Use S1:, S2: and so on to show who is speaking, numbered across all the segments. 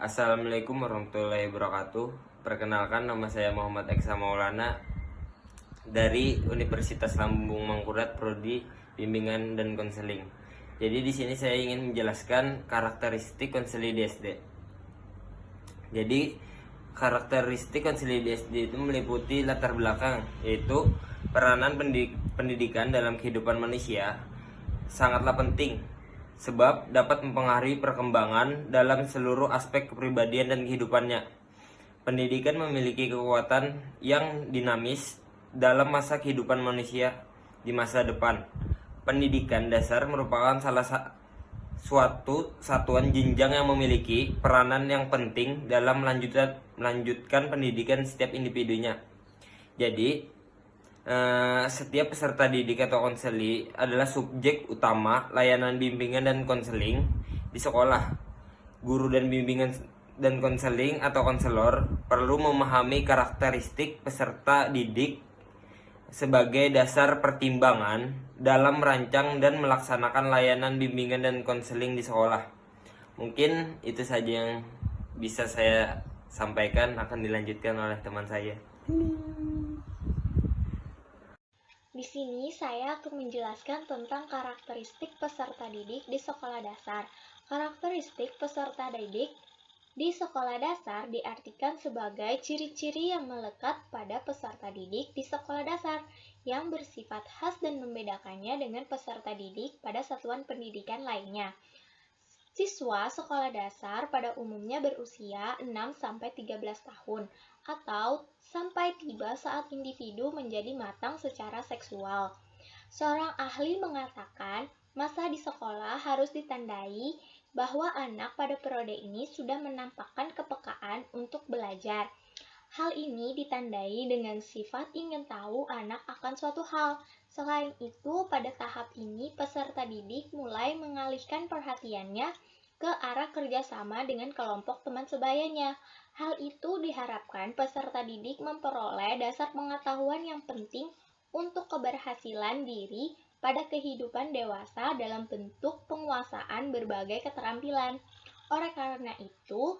S1: Assalamualaikum warahmatullahi wabarakatuh. Perkenalkan, nama saya Muhammad Eksa Maulana dari Universitas Lambung Mangkurat, Prodi Bimbingan dan Konseling. Jadi di sini saya ingin menjelaskan karakteristik konseling di SD. Jadi karakteristik konseling di SD itu meliputi latar belakang, yaitu peranan pendidikan dalam kehidupan manusia sangatlah penting, sebab dapat mempengaruhi perkembangan dalam seluruh aspek kepribadian dan kehidupannya. Pendidikan memiliki kekuatan yang dinamis dalam masa kehidupan manusia di masa depan. Pendidikan dasar merupakan suatu satuan jenjang yang memiliki peranan yang penting dalam melanjutkan pendidikan setiap individunya. Jadi, setiap peserta didik atau konseli adalah subjek utama layanan bimbingan dan konseling di sekolah. Guru dan bimbingan dan konseling atau konselor perlu memahami karakteristik peserta didik sebagai dasar pertimbangan dalam merancang dan melaksanakan layanan bimbingan dan konseling di sekolah. Mungkin itu saja yang bisa saya sampaikan, akan dilanjutkan oleh teman saya.
S2: Di sini saya akan menjelaskan tentang karakteristik peserta didik di sekolah dasar. Karakteristik peserta didik di sekolah dasar diartikan sebagai ciri-ciri yang melekat pada peserta didik di sekolah dasar yang bersifat khas dan membedakannya dengan peserta didik pada satuan pendidikan lainnya. Siswa sekolah dasar pada umumnya berusia 6-13 tahun atau sampai tiba saat individu menjadi matang secara seksual. Seorang ahli mengatakan, masa di sekolah harus ditandai bahwa anak pada periode ini sudah menampakkan kepekaan untuk belajar. Hal ini ditandai dengan sifat ingin tahu anak akan suatu hal. Selain itu, pada tahap ini peserta didik mulai mengalihkan perhatiannya ke arah kerjasama dengan kelompok teman sebayanya. Hal itu diharapkan peserta didik memperoleh dasar pengetahuan yang penting untuk keberhasilan diri pada kehidupan dewasa dalam bentuk penguasaan berbagai keterampilan. Oleh karena itu,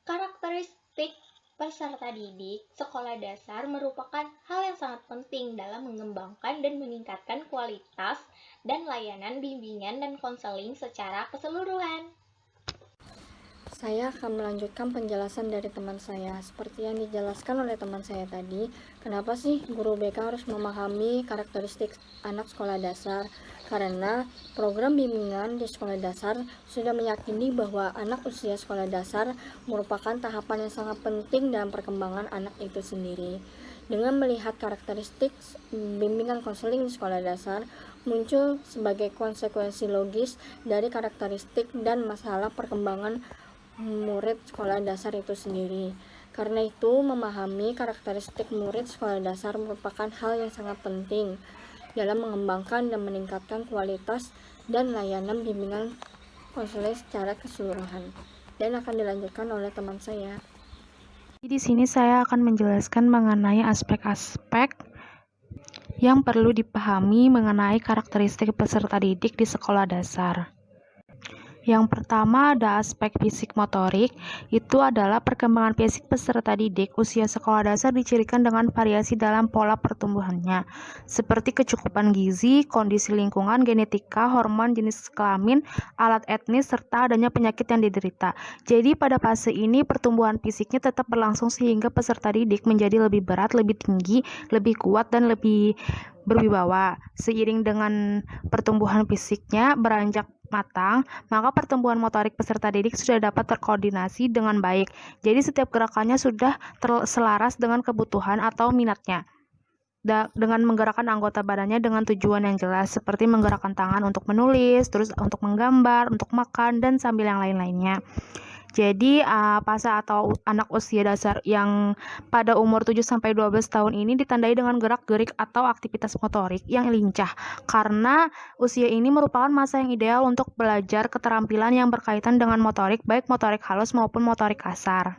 S2: karakteristik peserta didik sekolah dasar merupakan hal yang sangat penting dalam mengembangkan dan meningkatkan kualitas dan layanan bimbingan dan konseling secara keseluruhan.
S3: Saya akan melanjutkan penjelasan dari teman saya. Seperti yang dijelaskan oleh teman saya tadi, kenapa sih guru BK harus memahami karakteristik anak sekolah dasar? Karena program bimbingan di sekolah dasar sudah meyakini bahwa anak usia sekolah dasar merupakan tahapan yang sangat penting dalam perkembangan anak itu sendiri. Dengan melihat karakteristik bimbingan konseling di sekolah dasar, muncul sebagai konsekuensi logis dari karakteristik dan masalah perkembangan murid sekolah dasar itu sendiri. Karena itu, memahami karakteristik murid sekolah dasar merupakan hal yang sangat penting dalam mengembangkan dan meningkatkan kualitas dan layanan bimbingan konseling secara keseluruhan. Dan akan dilanjutkan oleh teman saya.
S4: Di sini saya akan menjelaskan mengenai aspek-aspek yang perlu dipahami mengenai karakteristik peserta didik di sekolah dasar. Yang pertama ada aspek fisik motorik, itu adalah perkembangan fisik peserta didik usia sekolah dasar dicirikan dengan variasi dalam pola pertumbuhannya, seperti kecukupan gizi, kondisi lingkungan, genetika, hormon, jenis kelamin, alat etnis, serta adanya penyakit yang diderita. Jadi pada fase ini pertumbuhan fisiknya tetap berlangsung sehingga peserta didik menjadi lebih berat, lebih tinggi, lebih kuat, dan lebih berwibawa. Seiring dengan pertumbuhan fisiknya beranjak matang, maka pertumbuhan motorik peserta didik sudah dapat terkoordinasi dengan baik. Jadi setiap gerakannya sudah selaras dengan kebutuhan atau minatnya. Dengan menggerakkan anggota badannya dengan tujuan yang jelas, seperti menggerakkan tangan untuk menulis, terus untuk menggambar, untuk makan, dan sambil yang lain-lainnya. Jadi fase atau anak usia dasar yang pada umur 7-12 tahun ini ditandai dengan gerak-gerik atau aktivitas motorik yang lincah, karena usia ini merupakan masa yang ideal untuk belajar keterampilan yang berkaitan dengan motorik, baik motorik halus maupun motorik kasar.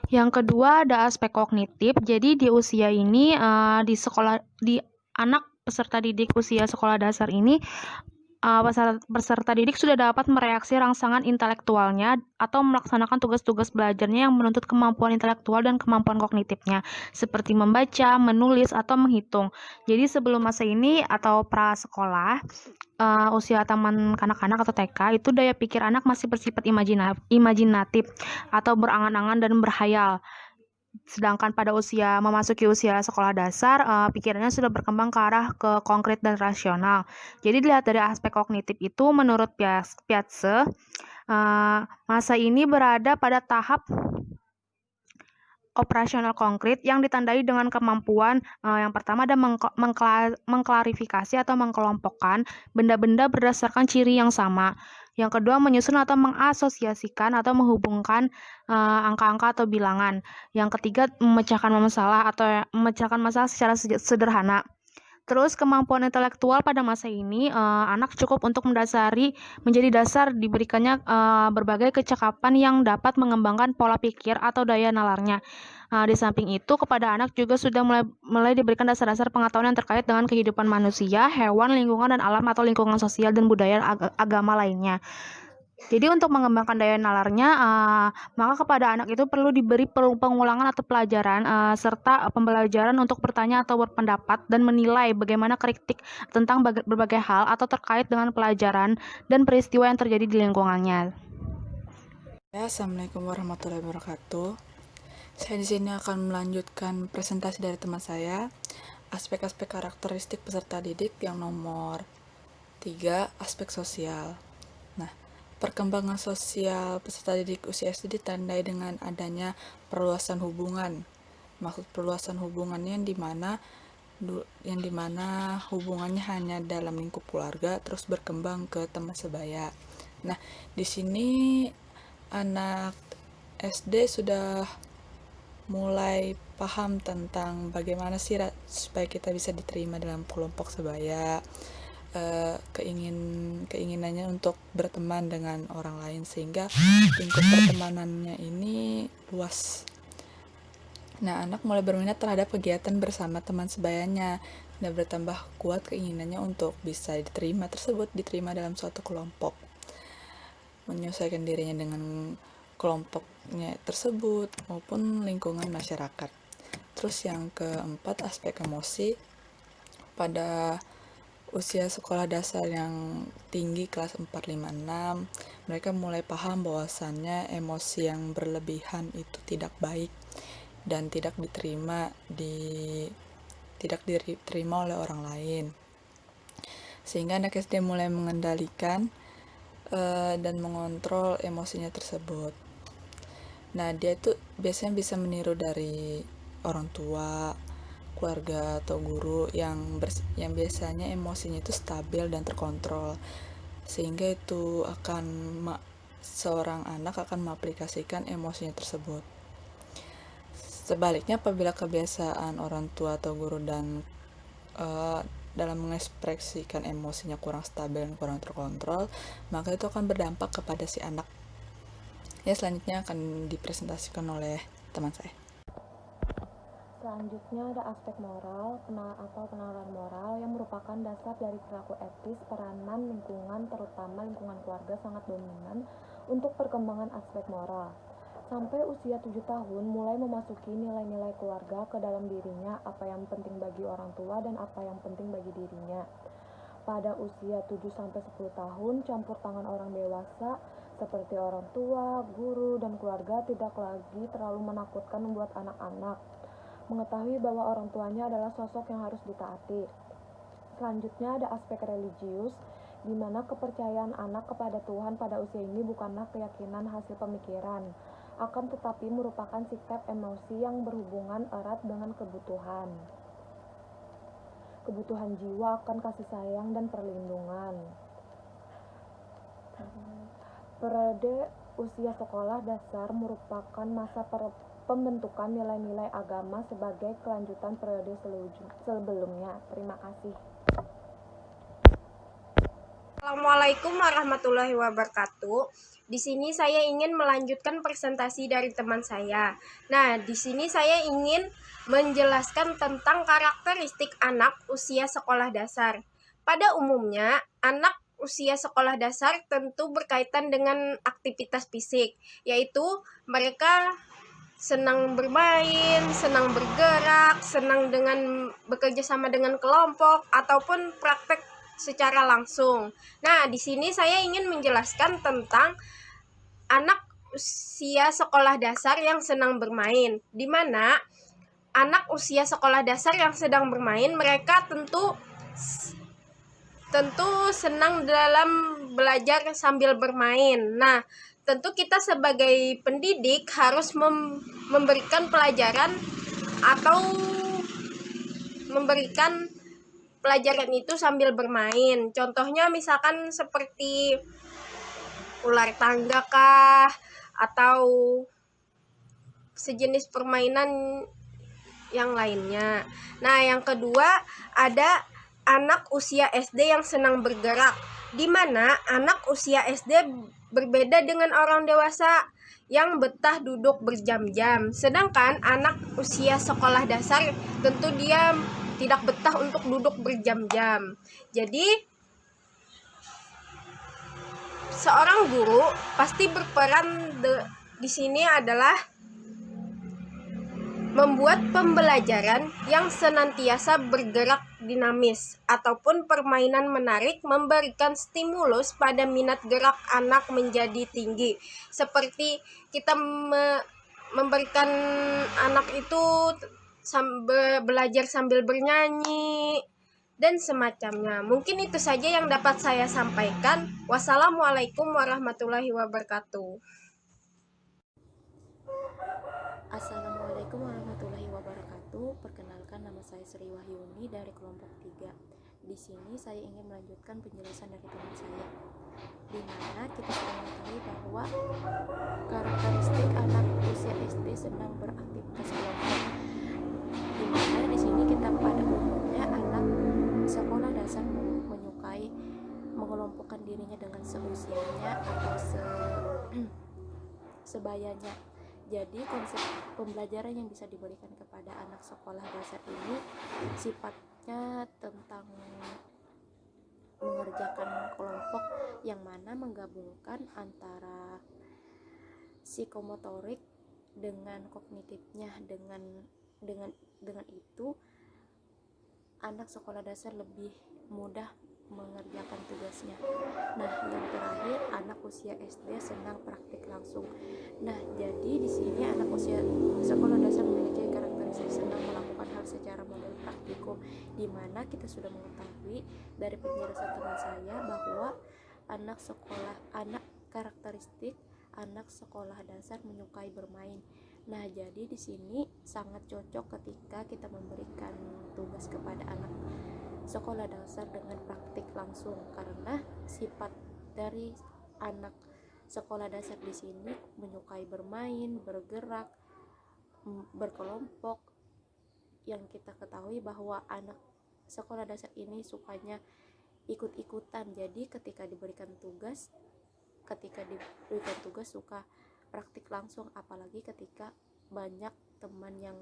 S4: Yang kedua ada aspek kognitif. Jadi di usia ini di anak peserta didik usia sekolah dasar ini peserta didik sudah dapat mereaksi rangsangan intelektualnya atau melaksanakan tugas-tugas belajarnya yang menuntut kemampuan intelektual dan kemampuan kognitifnya, seperti membaca, menulis, atau menghitung. Jadi sebelum masa ini atau prasekolah, usia taman kanak-kanak atau TK, itu daya pikir anak masih bersifat imajinatif atau berangan-angan dan berhayal. Sedangkan pada memasuki usia sekolah dasar, pikirannya sudah berkembang ke arah ke konkret dan rasional. Jadi dilihat dari aspek kognitif itu, menurut Piaget, masa ini berada pada tahap operasional konkret yang ditandai dengan kemampuan yang pertama ada mengklarifikasi atau mengkelompokkan benda-benda berdasarkan ciri yang sama. Yang kedua, menyusun atau mengasosiasikan atau menghubungkan angka-angka atau bilangan. Yang ketiga, memecahkan masalah secara sederhana. Terus kemampuan intelektual pada masa ini, anak cukup untuk menjadi dasar diberikannya berbagai kecakapan yang dapat mengembangkan pola pikir atau daya nalarnya. Di samping itu, kepada anak juga sudah mulai diberikan dasar-dasar pengetahuan yang terkait dengan kehidupan manusia, hewan, lingkungan, dan alam atau lingkungan sosial dan budaya agama lainnya. Jadi untuk mengembangkan daya nalarnya, maka kepada anak itu perlu diberi pengulangan atau pelajaran serta pembelajaran untuk bertanya atau berpendapat dan menilai bagaimana kritik tentang berbagai hal atau terkait dengan pelajaran dan peristiwa yang terjadi di lingkungannya.
S5: Assalamualaikum warahmatullahi wabarakatuh. Saya di sini akan melanjutkan presentasi dari teman saya, aspek-aspek karakteristik peserta didik yang nomor 3, aspek sosial. Nah, perkembangan sosial peserta didik usia SD ditandai dengan adanya perluasan hubungan. Maksud perluasan hubungannya yang dimana hubungannya hanya dalam lingkup keluarga, terus berkembang ke teman sebaya. Nah, di sini anak SD sudah mulai paham tentang bagaimana sih supaya kita bisa diterima dalam kelompok sebaya, keinginannya untuk berteman dengan orang lain sehingga lingkup pertemanannya ini luas. Nah, anak mulai berminat terhadap kegiatan bersama teman sebayanya dan bertambah kuat keinginannya untuk bisa diterima dalam suatu kelompok, menyesuaikan dirinya dengan kelompoknya tersebut maupun lingkungan masyarakat. Terus yang keempat, aspek emosi. Pada usia sekolah dasar yang tinggi kelas 4, 5, 6, mereka mulai paham bahwasannya emosi yang berlebihan itu tidak baik dan tidak diterima oleh orang lain. Sehingga anak SD mulai mengendalikan dan mengontrol emosinya tersebut. Nah, dia itu biasanya bisa meniru dari orang tua, keluarga atau guru yang biasanya emosinya itu stabil dan terkontrol, sehingga itu seorang anak akan mengaplikasikan emosinya tersebut. Sebaliknya, apabila kebiasaan orang tua atau guru dan dalam mengekspresikan emosinya kurang stabil dan kurang terkontrol, maka itu akan berdampak kepada si anak. Ya, selanjutnya akan dipresentasikan oleh teman saya.
S3: Selanjutnya ada aspek moral atau penalaran moral yang merupakan dasar dari perilaku etis. Peranan lingkungan, terutama lingkungan keluarga, sangat dominan untuk perkembangan aspek moral. Sampai usia 7 tahun mulai memasuki nilai-nilai keluarga ke dalam dirinya, apa yang penting bagi orang tua dan apa yang penting bagi dirinya. Pada usia 7-10 tahun, campur tangan orang dewasa seperti orang tua, guru, dan keluarga tidak lagi terlalu menakutkan membuat anak-anak mengetahui bahwa orang tuanya adalah sosok yang harus ditaati. Selanjutnya ada aspek religius, di mana kepercayaan anak kepada Tuhan pada usia ini bukanlah keyakinan hasil pemikiran, akan tetapi merupakan sikap emosi yang berhubungan erat dengan kebutuhan jiwa akan kasih sayang dan perlindungan. Periode usia sekolah dasar merupakan masa pembentukan nilai-nilai agama sebagai kelanjutan periode sebelumnya. Terima kasih.
S6: Assalamualaikum warahmatullahi wabarakatuh. Di sini saya ingin melanjutkan presentasi dari teman saya. Nah, di sini saya ingin menjelaskan tentang karakteristik anak usia sekolah dasar. Pada umumnya, anak usia sekolah dasar tentu berkaitan dengan aktivitas fisik, yaitu mereka senang bermain, senang bergerak, senang dengan bekerja sama dengan kelompok, ataupun praktek secara langsung. Nah, di sini saya ingin menjelaskan tentang anak usia sekolah dasar yang senang bermain, di mana anak usia sekolah dasar yang sedang bermain, mereka tentu senang dalam belajar sambil bermain. Nah, tentu kita sebagai pendidik harus memberikan pelajaran atau memberikan pelajaran itu sambil bermain. Contohnya misalkan seperti ular tangga kah, atau sejenis permainan yang lainnya. Nah, yang kedua ada anak usia SD yang senang bergerak, di mana anak usia SD berbeda dengan orang dewasa yang betah duduk berjam-jam. Sedangkan anak usia sekolah dasar tentu dia tidak betah untuk duduk berjam-jam. Jadi, seorang guru pasti berperan di sini adalah membuat pembelajaran yang senantiasa bergerak dinamis ataupun permainan menarik, memberikan stimulus pada minat gerak anak menjadi tinggi. Seperti kita memberikan anak itu belajar sambil bernyanyi dan semacamnya. Mungkin itu saja yang dapat saya sampaikan. Wassalamualaikum warahmatullahi wabarakatuh.
S7: Assalamualaikum warahmatullahi wabarakatuh. Perkenalkan, nama saya Sri Wahyuni dari kelompok 3. Di sini saya ingin melanjutkan penjelasan dari teman saya, di mana kita sudah mengetahui bahwa karakteristik anak usia SD senang beraktivitas kelompok. Di mana di sini kita pada umumnya anak sekolah dasar menyukai mengelompokkan dirinya dengan seusianya atau sebayanya. Jadi konsep pembelajaran yang bisa diberikan kepada anak sekolah dasar ini sifatnya tentang mengerjakan kelompok yang mana menggabungkan antara psikomotorik dengan kognitifnya. Dengan itu anak sekolah dasar lebih mudah mengerjakan tugasnya. Nah, yang terakhir, anak usia SD senang praktik langsung. Nah, jadi di sini anak usia sekolah dasar memiliki karakteristik senang melakukan hal secara model praktikum, di mana kita sudah mengetahui dari penjelasan teman saya bahwa anak karakteristik anak sekolah dasar menyukai bermain. Nah, jadi di sini sangat cocok ketika kita memberikan tugas kepada anak sekolah dasar dengan praktik langsung, karena sifat dari anak sekolah dasar di sini menyukai bermain, bergerak, berkelompok. Yang kita ketahui bahwa anak sekolah dasar ini sukanya ikut-ikutan. Jadi ketika diberikan tugas suka praktik langsung, apalagi ketika banyak teman yang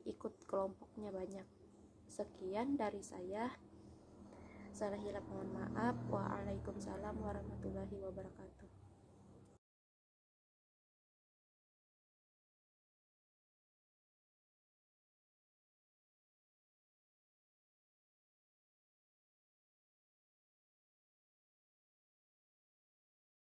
S7: ikut kelompoknya banyak. Sekian dari saya. Salah hilap mohon maaf. Waalaikumsalam warahmatullahi wabarakatuh.